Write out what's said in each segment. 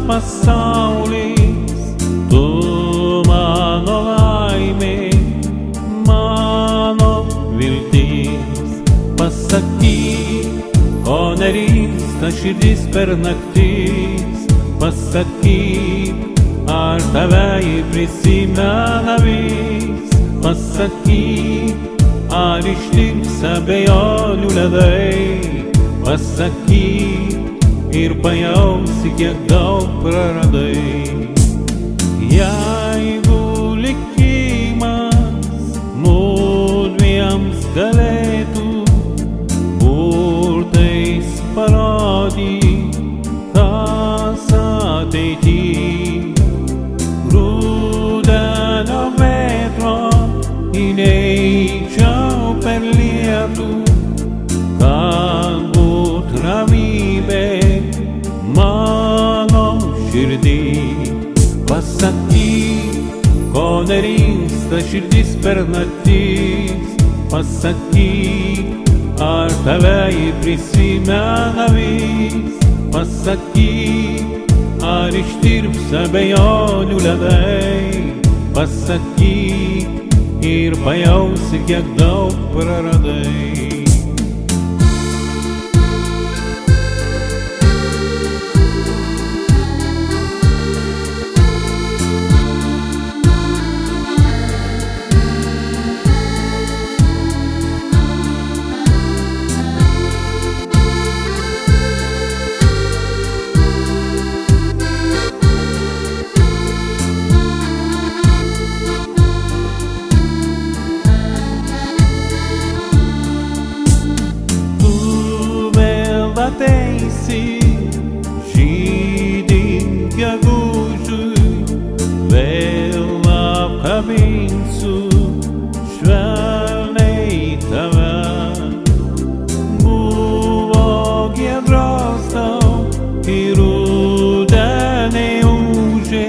pasaulis, tu mano laimė, mano viltis. Pasakyk, ko nerimsta širdis per naktis. Pasakyk, ar tave ji prisimena vis. Pasakyk, ar ištirps abejonių ledai. Pasakyk, ir pajausi, kiek daug praradai. Jeigu likimas mudviems galėtų burtais parodyt, kas ateity. Rudenio vėtro įleičiau per lietų, kad būt ramybė mano širdį. Pasakyk, ko nerimsta širdis per naktis. Pasakyk, ar tave ji prisimena vis. Pasakyk, ar ištirps abejonių ledai. Pasakyk, ir pajausi, kiek daug praradai. Ateisi žydint gegužiui, vėl apkabinsiu švelniai tave. Buvo giedros daug ir rudenį ūžė,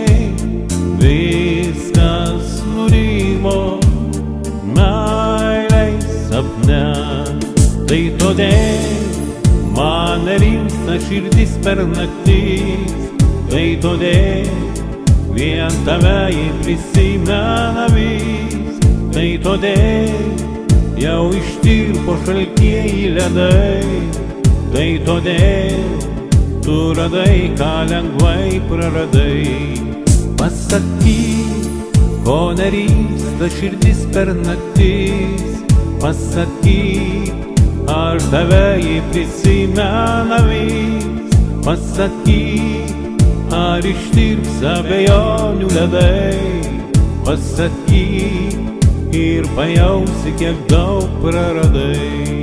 viskas nurimo meilei sapne. Tai todėl man nerimsta širdis per naktis. Tai todėl vien tave ji prisimena vis. Tai todėl jau ištirpo šaltieji ledai. Tai todėl tu radai, ką lengvai praradai. Pasakyk, ko nerimsta širdis per naktis. Pasakyk, ar tave ji prisimena vis. Pasakyk, ar ištirps abejonių ledai. Pasakyk, ir pajausi, kiek daug praradai.